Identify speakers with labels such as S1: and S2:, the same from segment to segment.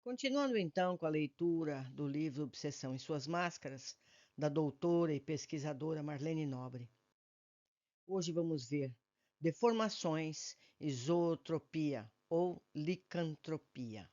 S1: Continuando então com a leitura do livro Obsessão e Suas Máscaras, da doutora e pesquisadora Marlene Nobre. Hoje vamos ver deformações, isotropia ou licantropia.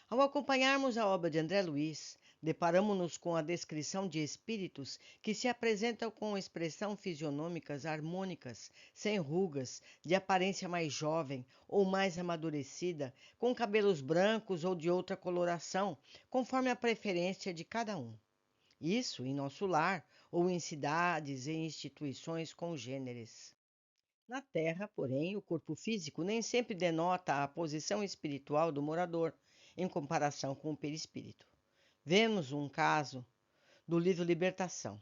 S1: Ao acompanharmos a obra de André Luiz, deparamos-nos com a descrição de espíritos que se apresentam com expressão fisionômicas harmônicas, sem rugas, de aparência mais jovem ou mais amadurecida, com cabelos brancos ou de outra coloração, conforme a preferência de cada um. Isso em nosso lar ou em cidades e instituições congêneres. Na Terra, porém, o corpo físico nem sempre denota a posição espiritual do morador, em comparação com o perispírito. Vemos um caso do livro Libertação.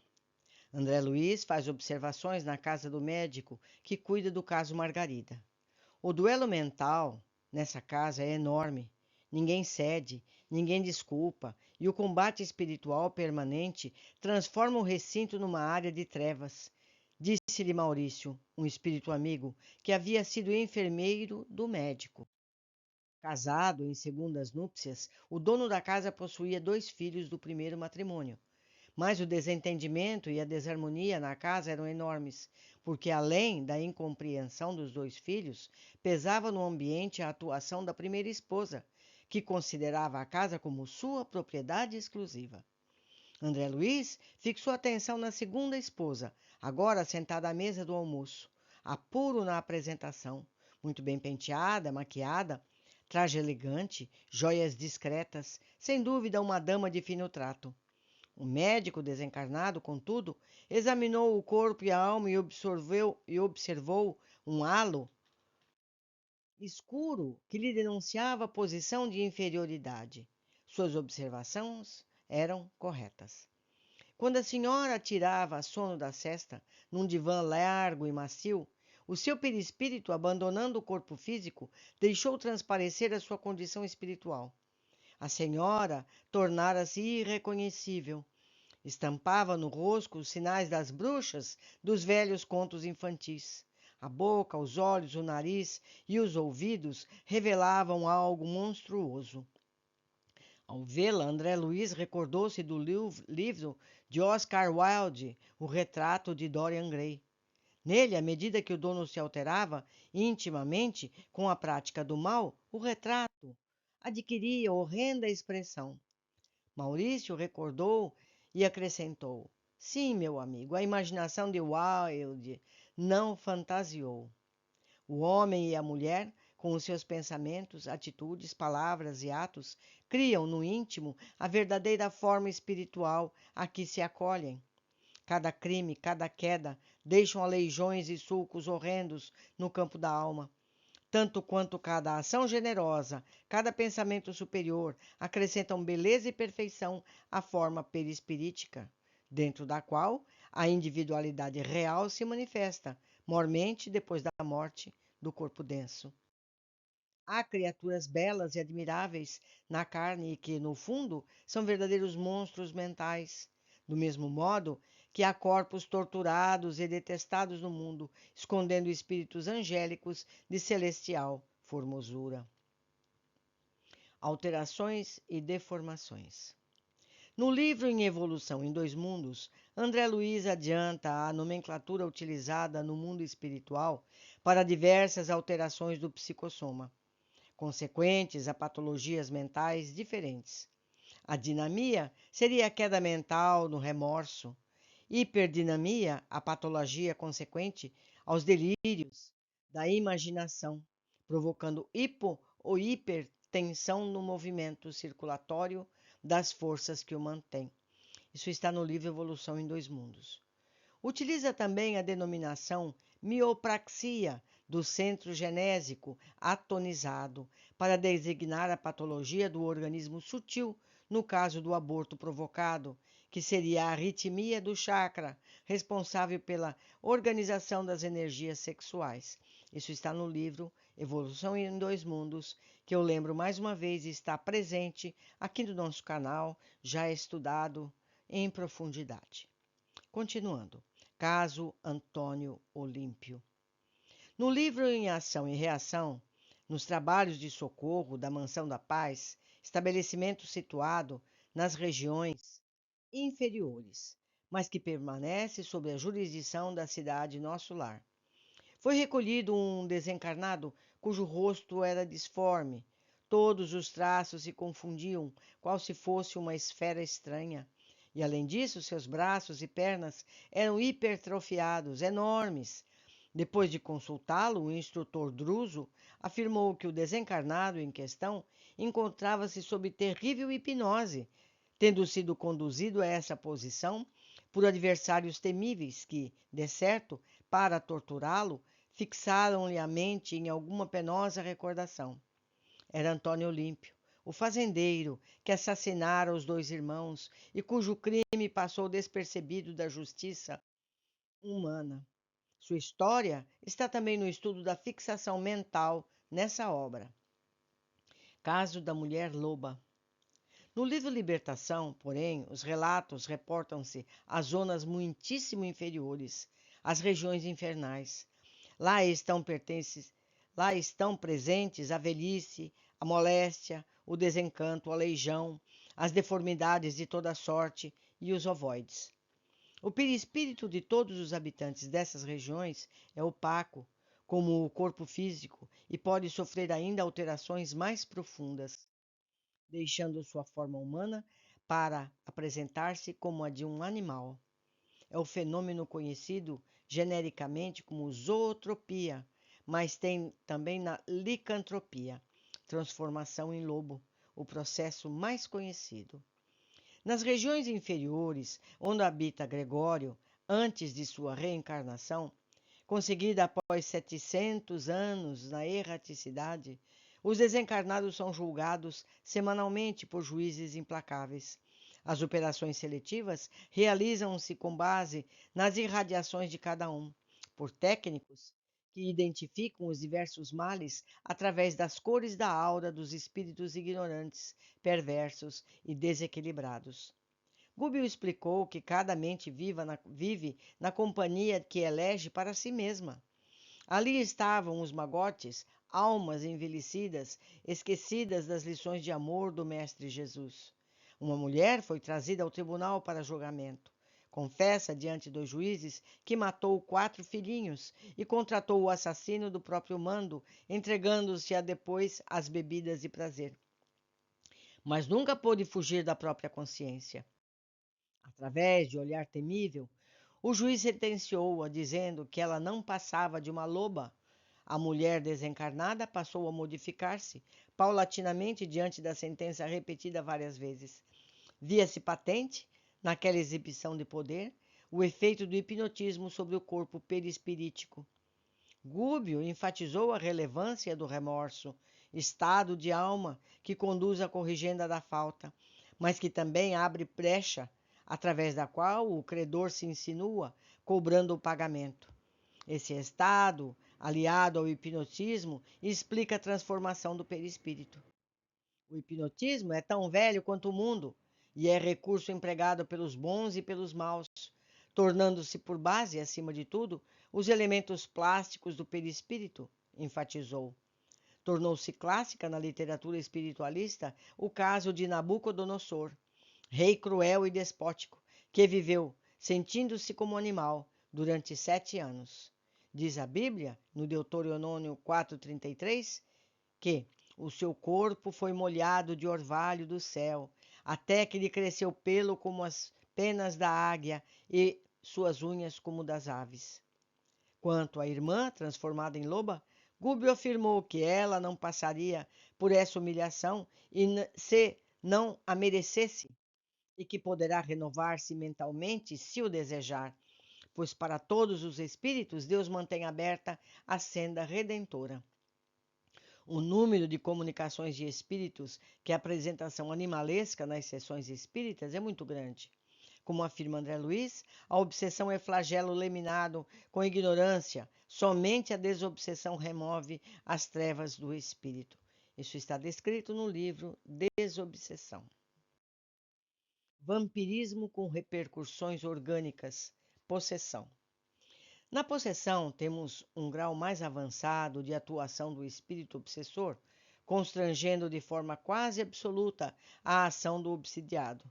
S1: André Luiz faz observações na casa do médico que cuida do caso Margarida. O duelo mental nessa casa é enorme. Ninguém cede, ninguém desculpa, e o combate espiritual permanente transforma o recinto numa área de trevas. Disse-lhe Maurício, um espírito amigo, que havia sido enfermeiro do médico. Casado em segundas núpcias, o dono da casa possuía 2 filhos do primeiro matrimônio. Mas o desentendimento e a desarmonia na casa eram enormes, porque além da incompreensão dos 2 filhos, pesava no ambiente a atuação da primeira esposa, que considerava a casa como sua propriedade exclusiva. André Luiz fixou atenção na segunda esposa, agora sentada à mesa do almoço, apuro na apresentação, muito bem penteada, maquiada, traje elegante, joias discretas, sem dúvida uma dama de fino trato. O médico desencarnado, contudo, examinou o corpo e a alma e observou um halo escuro que lhe denunciava a posição de inferioridade. Suas observações eram corretas. Quando a senhora tirava sono da cesta, num divã largo e macio, o seu perispírito, abandonando o corpo físico, deixou transparecer a sua condição espiritual. A senhora tornara-se irreconhecível. Estampava no rosto os sinais das bruxas dos velhos contos infantis. A boca, os olhos, o nariz e os ouvidos revelavam algo monstruoso. Ao vê-la, André Luiz recordou-se do livro de Oscar Wilde, O Retrato de Dorian Gray. Nele, à medida que o dono se alterava intimamente com a prática do mal, o retrato adquiria horrenda expressão. Maurício recordou e acrescentou: Sim, meu amigo, a imaginação de Wilde não fantasiou. O homem e a mulher, com os seus pensamentos, atitudes, palavras e atos, criam no íntimo a verdadeira forma espiritual a que se acolhem. Cada crime, cada queda deixam aleijões e sulcos horrendos no campo da alma. Tanto quanto cada ação generosa, cada pensamento superior acrescentam beleza e perfeição à forma perispirítica, dentro da qual a individualidade real se manifesta, mormente depois da morte do corpo denso. Há criaturas belas e admiráveis na carne e que, no fundo, são verdadeiros monstros mentais. Do mesmo modo que há corpos torturados e detestados no mundo, escondendo espíritos angélicos de celestial formosura. Alterações e deformações. No livro Em Evolução em Dois Mundos, André Luiz adianta a nomenclatura utilizada no mundo espiritual para diversas alterações do psicossoma, consequentes a patologias mentais diferentes. A dinamia seria a queda mental no remorso. Hiperdinamia, a patologia consequente aos delírios da imaginação, provocando hipo ou hipertensão no movimento circulatório das forças que o mantêm. Isso está no livro Evolução em Dois Mundos. Utiliza também a denominação miopraxia do centro genésico atonizado para designar a patologia do organismo sutil no caso do aborto provocado, que seria a arritmia do chakra, responsável pela organização das energias sexuais. Isso está no livro Evolução em Dois Mundos, que eu lembro mais uma vez está presente aqui no nosso canal, já estudado em profundidade. Continuando. Caso Antônio Olímpio. No livro Em Ação e Reação, nos trabalhos de socorro da Mansão da Paz, estabelecimento situado nas regiões inferiores, mas que permanece sob a jurisdição da cidade Nosso Lar. Foi recolhido um desencarnado cujo rosto era disforme. Todos os traços se confundiam, qual se fosse uma esfera estranha. E, além disso, seus braços e pernas eram hipertrofiados, enormes. Depois de consultá-lo, o instrutor Druso afirmou que o desencarnado em questão encontrava-se sob terrível hipnose, tendo sido conduzido a essa posição por adversários temíveis que, de certo, para torturá-lo, fixaram-lhe a mente em alguma penosa recordação. Era Antônio Olímpio, o fazendeiro que assassinara os dois irmãos e cujo crime passou despercebido da justiça humana. Sua história está também no estudo da fixação mental nessa obra. Caso da Mulher Loba. No livro Libertação, porém, os relatos reportam-se às zonas muitíssimo inferiores, às regiões infernais. Lá estão presentes a velhice, a moléstia, o desencanto, a leijão, as deformidades de toda sorte e os ovoides. O perispírito de todos os habitantes dessas regiões é opaco, como o corpo físico, e pode sofrer ainda alterações mais profundas, deixando sua forma humana para apresentar-se como a de um animal. É o fenômeno conhecido genericamente como zootropia, mas tem também na licantropia, transformação em lobo, o processo mais conhecido. Nas regiões inferiores, onde habita Gregório, antes de sua reencarnação, conseguida após 700 anos na erraticidade, os desencarnados são julgados semanalmente por juízes implacáveis. As operações seletivas realizam-se com base nas irradiações de cada um, por técnicos que identificam os diversos males através das cores da aura dos espíritos ignorantes, perversos e desequilibrados. Gubbio explicou que cada mente vive na companhia que elege para si mesma. Ali estavam os magotes, almas envelhecidas, esquecidas das lições de amor do Mestre Jesus. Uma mulher foi trazida ao tribunal para julgamento. Confessa diante dos juízes que matou 4 filhinhos e contratou o assassino do próprio mando, entregando-se a depois às bebidas de prazer. Mas nunca pôde fugir da própria consciência. Através de olhar temível, o juiz sentenciou-a, dizendo que ela não passava de uma loba. A mulher desencarnada passou a modificar-se paulatinamente diante da sentença repetida várias vezes. Via-se patente, naquela exibição de poder, o efeito do hipnotismo sobre o corpo perispirítico. Gubbio enfatizou a relevância do remorso, estado de alma que conduz à corrigenda da falta, mas que também abre brecha, através da qual o credor se insinua, cobrando o pagamento. Esse estado, aliado ao hipnotismo, explica a transformação do perispírito. O hipnotismo é tão velho quanto o mundo e é recurso empregado pelos bons e pelos maus, tornando-se por base, acima de tudo, os elementos plásticos do perispírito, enfatizou. Tornou-se clássica na literatura espiritualista o caso de Nabucodonosor, rei cruel e despótico, que viveu, sentindo-se como animal, durante 7 anos. Diz a Bíblia, no Deuteronômio 4,33, que o seu corpo foi molhado de orvalho do céu, até que lhe cresceu pelo como as penas da águia e suas unhas como das aves. Quanto à irmã, transformada em loba, Gubbio afirmou que ela não passaria por essa humilhação se não a merecesse, e que poderá renovar-se mentalmente se o desejar, pois para todos os espíritos Deus mantém aberta a senda redentora. O número de comunicações de espíritos que a apresentação animalesca nas sessões espíritas é muito grande. Como afirma André Luiz, a obsessão é flagelo leminado com ignorância. Somente a desobsessão remove as trevas do espírito. Isso está descrito no livro Desobsessão. Vampirismo com repercussões orgânicas. Possessão. Na possessão, temos um grau mais avançado de atuação do espírito obsessor, constrangendo de forma quase absoluta a ação do obsidiado.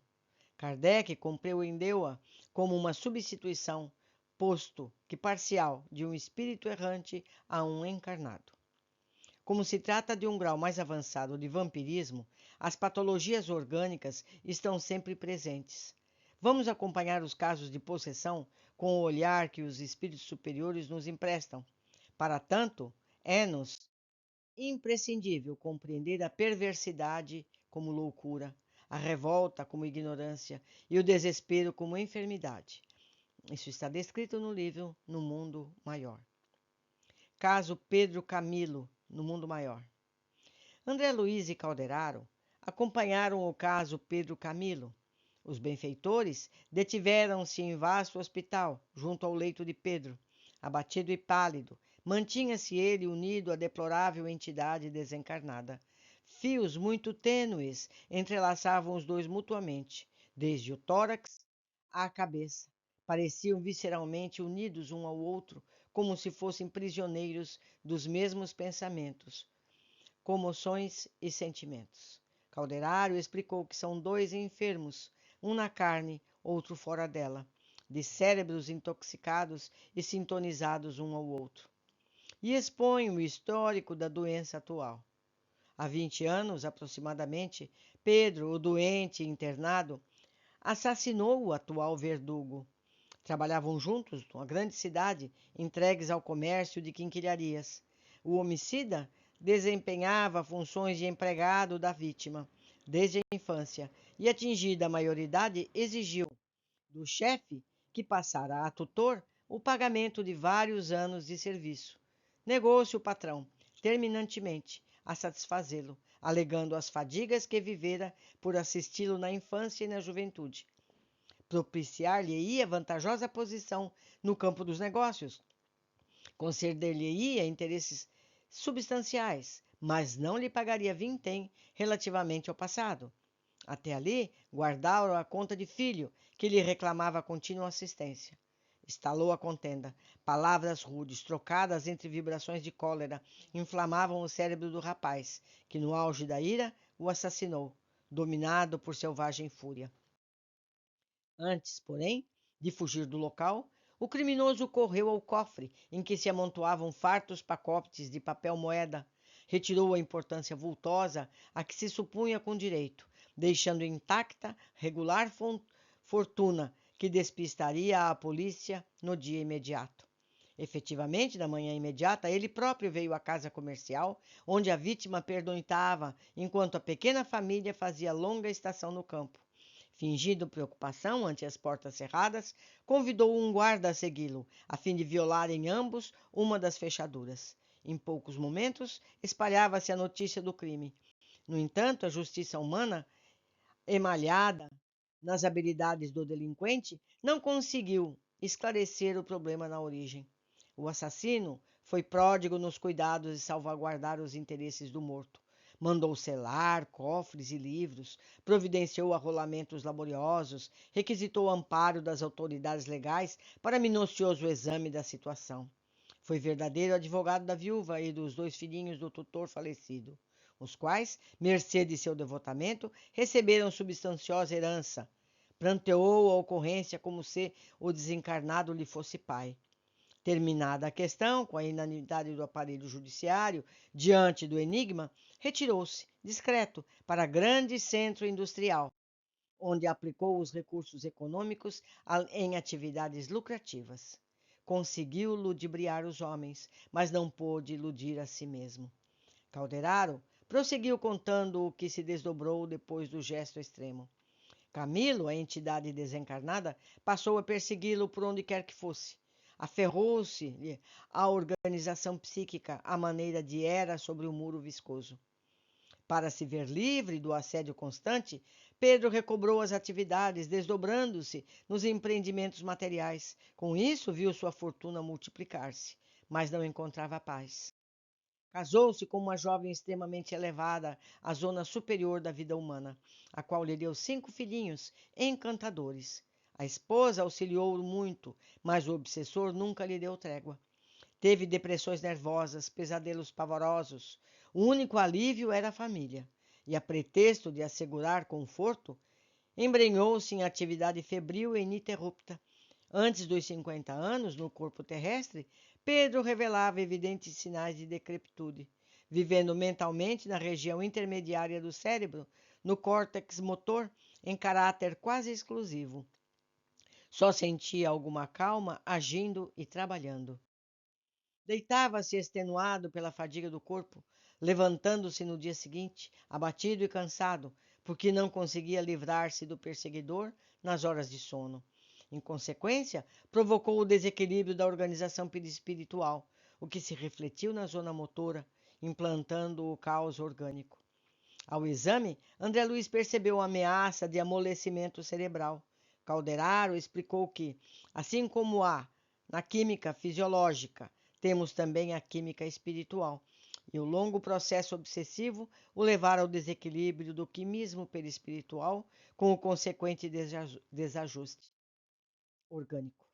S1: Kardec compreendeu-a como uma substituição, posto que parcial, de um espírito errante a um encarnado. Como se trata de um grau mais avançado de vampirismo, as patologias orgânicas estão sempre presentes. Vamos acompanhar os casos de possessão com o olhar que os espíritos superiores nos emprestam. Para tanto, é-nos imprescindível compreender a perversidade como loucura, a revolta como ignorância e o desespero como enfermidade. Isso está descrito no livro No Mundo Maior. Caso Pedro Camilo, no Mundo Maior. André Luiz e Calderaro acompanharam o caso Pedro Camilo. Os benfeitores detiveram-se em vasto hospital, junto ao leito de Pedro. Abatido e pálido, mantinha-se ele unido à deplorável entidade desencarnada. Fios muito tênues entrelaçavam os dois mutuamente, desde o tórax à cabeça. Pareciam visceralmente unidos um ao outro, como se fossem prisioneiros dos mesmos pensamentos, comoções e sentimentos. Calderaro explicou que são dois enfermos, um na carne, outro fora dela, de cérebros intoxicados e sintonizados um ao outro. E expõe o histórico da doença atual. Há 20 anos, aproximadamente, Pedro, o doente internado, assassinou o atual verdugo. Trabalhavam juntos numa grande cidade, entregues ao comércio de quinquilharias. O homicida desempenhava funções de empregado da vítima desde a infância e, atingida a maioridade, exigiu do chefe que passara a tutor o pagamento de vários anos de serviço. Negou-se o patrão, terminantemente, a satisfazê-lo, alegando as fadigas que vivera por assisti-lo na infância e na juventude. Propiciar-lhe-ia vantajosa posição no campo dos negócios, conceder-lhe-ia interesses substanciais, mas não lhe pagaria vintém relativamente ao passado. Até ali, guardara a conta de filho, que lhe reclamava contínua assistência. Estalou a contenda. Palavras rudes, trocadas entre vibrações de cólera, inflamavam o cérebro do rapaz, que no auge da ira o assassinou, dominado por selvagem fúria. Antes, porém, de fugir do local, o criminoso correu ao cofre em que se amontoavam fartos pacotes de papel-moeda, retirou a importância vultosa a que se supunha com direito, deixando intacta regular fortuna que despistaria a polícia no dia imediato. Efetivamente, na manhã imediata, ele próprio veio à casa comercial, onde a vítima pernoitava, enquanto a pequena família fazia longa estação no campo. Fingindo preocupação ante as portas cerradas, convidou um guarda a segui-lo, a fim de violarem ambos uma das fechaduras. Em poucos momentos, espalhava-se a notícia do crime. No entanto, a justiça humana, emalhada nas habilidades do delinquente, não conseguiu esclarecer o problema na origem. O assassino foi pródigo nos cuidados de salvaguardar os interesses do morto. Mandou selar cofres e livros, providenciou arrolamentos laboriosos, requisitou amparo das autoridades legais para minucioso exame da situação. Foi verdadeiro advogado da viúva e dos dois filhinhos do tutor falecido, os quais, mercê de seu devotamento, receberam substanciosa herança. Pranteou a ocorrência como se o desencarnado lhe fosse pai. Terminada a questão, com a inanidade do aparelho judiciário, diante do enigma, retirou-se, discreto, para grande centro industrial, onde aplicou os recursos econômicos em atividades lucrativas. Conseguiu ludibriar os homens, mas não pôde iludir a si mesmo. Calderaro prosseguiu contando o que se desdobrou depois do gesto extremo. Camilo, a entidade desencarnada, passou a persegui-lo por onde quer que fosse. Aferrou-se-lhe à organização psíquica, à maneira de Hera sobre o muro viscoso. Para se ver livre do assédio constante, Pedro recobrou as atividades, desdobrando-se nos empreendimentos materiais. Com isso, viu sua fortuna multiplicar-se, mas não encontrava paz. Casou-se com uma jovem extremamente elevada à zona superior da vida humana, a qual lhe deu 5 filhinhos encantadores. A esposa auxiliou-o muito, mas o obsessor nunca lhe deu trégua. Teve depressões nervosas, pesadelos pavorosos. O único alívio era a família, e a pretexto de assegurar conforto, embrenhou-se em atividade febril e ininterrupta. Antes dos 50 anos, no corpo terrestre, Pedro revelava evidentes sinais de decrepitude, vivendo mentalmente na região intermediária do cérebro, no córtex motor, em caráter quase exclusivo. Só sentia alguma calma agindo e trabalhando. Deitava-se extenuado pela fadiga do corpo, levantando-se no dia seguinte, abatido e cansado, porque não conseguia livrar-se do perseguidor nas horas de sono. Em consequência, provocou o desequilíbrio da organização perispiritual, o que se refletiu na zona motora, implantando o caos orgânico. Ao exame, André Luiz percebeu a ameaça de amolecimento cerebral. Calderaro explicou que, assim como há na química fisiológica, temos também a química espiritual, e o longo processo obsessivo o levara ao desequilíbrio do quimismo perispiritual, com o consequente desajuste orgânico.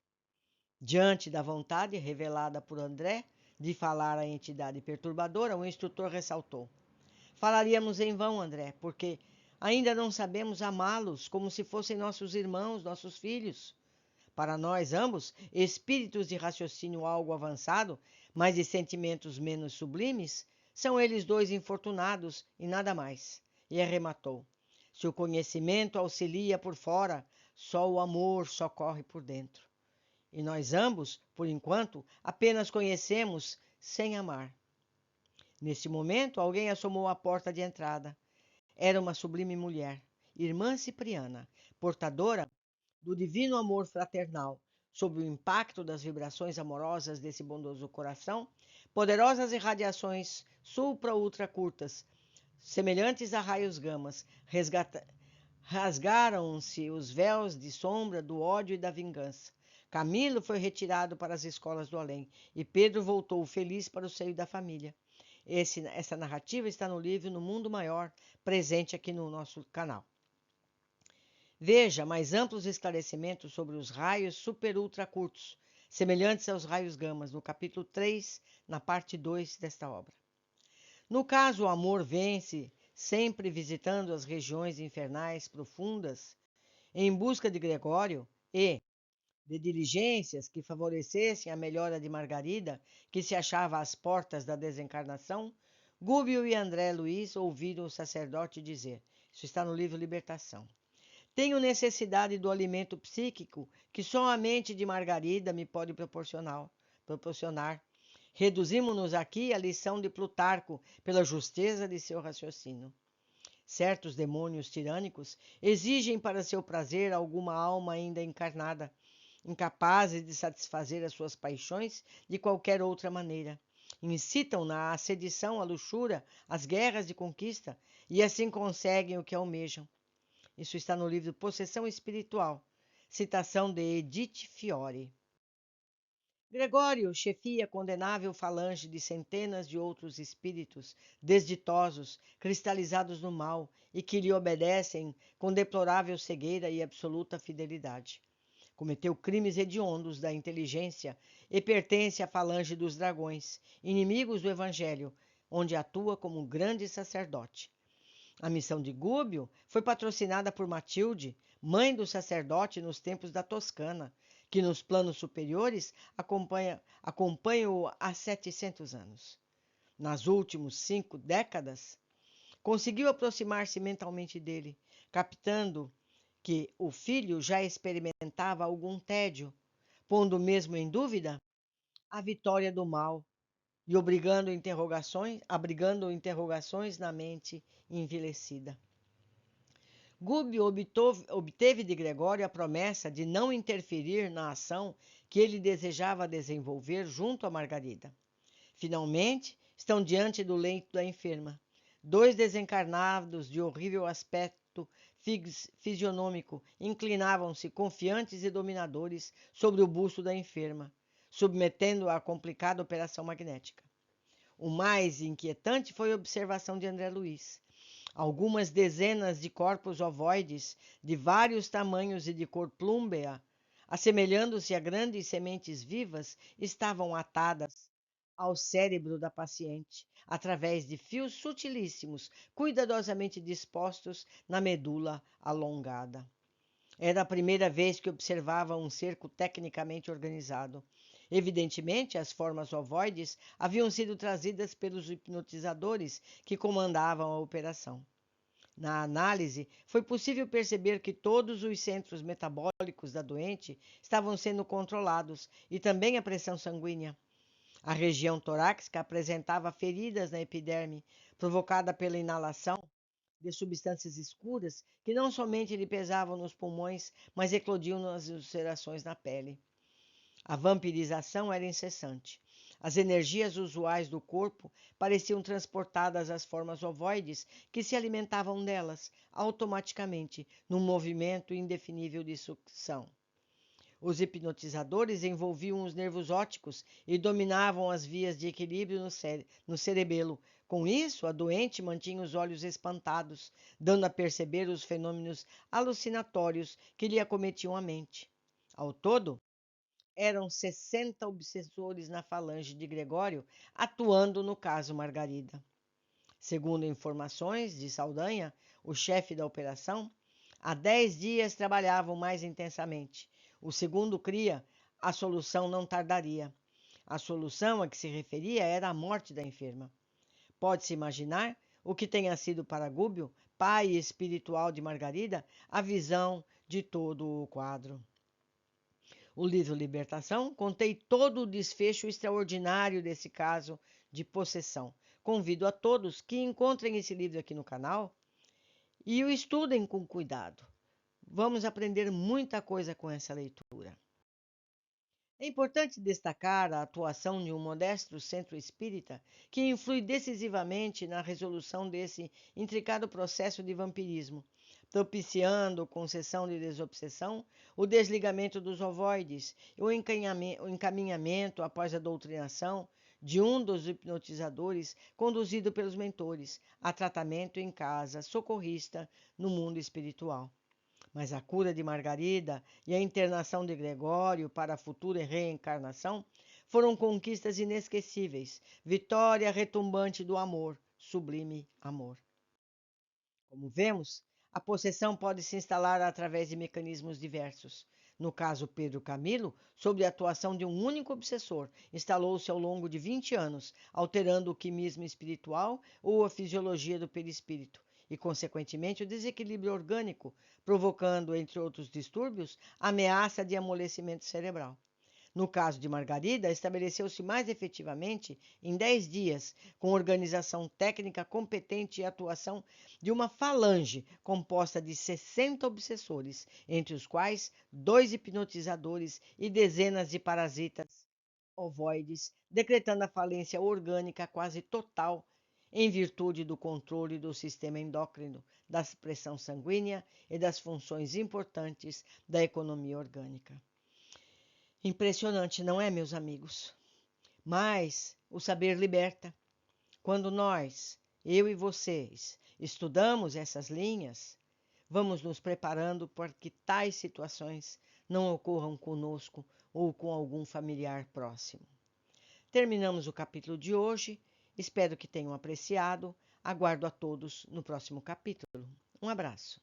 S1: Diante da vontade revelada por André de falar à entidade perturbadora, o instrutor ressaltou: falaríamos em vão, André, porque ainda não sabemos amá-los como se fossem nossos irmãos, nossos filhos. Para nós ambos, espíritos de raciocínio algo avançado, mas de sentimentos menos sublimes, são eles dois infortunados e nada mais. E arrematou: se o conhecimento auxilia por fora, só o amor socorre por dentro. E nós ambos, por enquanto, apenas conhecemos sem amar. Neste momento, alguém assomou à porta de entrada. Era uma sublime mulher, irmã Cipriana, portadora do divino amor fraternal. Sob o impacto das vibrações amorosas desse bondoso coração, poderosas irradiações supra-ultra curtas, semelhantes a raios gamas, rasgaram-se os véus de sombra do ódio e da vingança. Camilo foi retirado para as escolas do além e Pedro voltou feliz para o seio da família. Essa narrativa está no livro No Mundo Maior, presente aqui no nosso canal. Veja mais amplos esclarecimentos sobre os raios super-ultra curtos, semelhantes aos raios gamas, no capítulo 3, na parte 2 desta obra. No caso, o amor vence, sempre visitando as regiões infernais profundas, em busca de Gregório e de diligências que favorecessem a melhora de Margarida, que se achava às portas da desencarnação, Gúbio e André Luiz ouviram o sacerdote dizer, isso está no livro Libertação: tenho necessidade do alimento psíquico que só a mente de Margarida me pode proporcionar. Reduzimos-nos aqui à lição de Plutarco pela justeza de seu raciocínio. Certos demônios tirânicos exigem para seu prazer alguma alma ainda encarnada, incapazes de satisfazer as suas paixões de qualquer outra maneira. Incitam-na à sedição, à luxúria, às guerras de conquista, e assim conseguem o que almejam. Isso está no livro Possessão Espiritual, citação de Edith Fiore. Gregório chefia condenável falange de centenas de outros espíritos desditosos, cristalizados no mal e que lhe obedecem com deplorável cegueira e absoluta fidelidade. Cometeu crimes hediondos da inteligência e pertence à falange dos dragões, inimigos do Evangelho, onde atua como grande sacerdote. A missão de Gúbio foi patrocinada por Matilde, mãe do sacerdote nos tempos da Toscana, que nos planos superiores acompanha-o há 700 anos. Nas últimas 5 décadas, conseguiu aproximar-se mentalmente dele, captando que o filho já experimentava algum tédio, pondo mesmo em dúvida a vitória do mal e abrigando interrogações na mente envilecida. Gúbio obteve de Gregório a promessa de não interferir na ação que ele desejava desenvolver junto a Margarida. Finalmente, estão diante do leito da enferma. 2 desencarnados de horrível aspecto fisionômico inclinavam-se confiantes e dominadores sobre o busto da enferma, submetendo-a à complicada operação magnética. O mais inquietante foi a observação de André Luiz. Algumas dezenas de corpos ovoides de vários tamanhos e de cor plúmbea, assemelhando-se a grandes sementes vivas, estavam atadas ao cérebro da paciente, através de fios sutilíssimos, cuidadosamente dispostos na medula alongada. Era a primeira vez que observava um cerco tecnicamente organizado. Evidentemente, as formas ovoides haviam sido trazidas pelos hipnotizadores que comandavam a operação. Na análise, foi possível perceber que todos os centros metabólicos da doente estavam sendo controlados e também a pressão sanguínea. A região torácica apresentava feridas na epiderme, provocada pela inalação de substâncias escuras que não somente lhe pesavam nos pulmões, mas eclodiam nas ulcerações na pele. A vampirização era incessante. As energias usuais do corpo pareciam transportadas às formas ovoides que se alimentavam delas automaticamente, num movimento indefinível de sucção. Os hipnotizadores envolviam os nervos ópticos e dominavam as vias de equilíbrio no cerebelo. Com isso, a doente mantinha os olhos espantados, dando a perceber os fenômenos alucinatórios que lhe acometiam a mente. Ao todo, eram 60 obsessores na falange de Gregório, atuando no caso Margarida. Segundo informações de Saldanha, o chefe da operação, há 10 dias trabalhavam mais intensamente. O segundo cria, a solução não tardaria. A solução a que se referia era a morte da enferma. Pode-se imaginar o que tenha sido para Gúbio, pai espiritual de Margarida, a visão de todo o quadro. O livro Libertação contém todo o desfecho extraordinário desse caso de possessão. Convido a todos que encontrem esse livro aqui no canal e o estudem com cuidado. Vamos aprender muita coisa com essa leitura. É importante destacar a atuação de um modesto centro espírita que influi decisivamente na resolução desse intricado processo de vampirismo, propiciando, com sessão de desobsessão, o desligamento dos ovoides e o encaminhamento após a doutrinação de um dos hipnotizadores conduzido pelos mentores a tratamento em casa socorrista no mundo espiritual. Mas a cura de Margarida e a internação de Gregório para a futura reencarnação foram conquistas inesquecíveis, vitória retumbante do amor, sublime amor. Como vemos, a possessão pode se instalar através de mecanismos diversos. No caso Pedro Camilo, sob a atuação de um único obsessor, instalou-se ao longo de 20 anos, alterando o quimismo espiritual ou a fisiologia do perispírito e, consequentemente, o desequilíbrio orgânico, provocando, entre outros distúrbios, ameaça de amolecimento cerebral. No caso de Margarida, estabeleceu-se mais efetivamente em 10 dias, com organização técnica competente e atuação de uma falange composta de 60 obsessores, entre os quais 2 hipnotizadores e dezenas de parasitas ovoides, decretando a falência orgânica quase total em virtude do controle do sistema endócrino, da pressão sanguínea e das funções importantes da economia orgânica. Impressionante, não é, meus amigos? Mas o saber liberta. Quando nós, eu e vocês, estudamos essas linhas, vamos nos preparando para que tais situações não ocorram conosco ou com algum familiar próximo. Terminamos o capítulo de hoje. Espero que tenham apreciado. Aguardo a todos no próximo capítulo. Um abraço.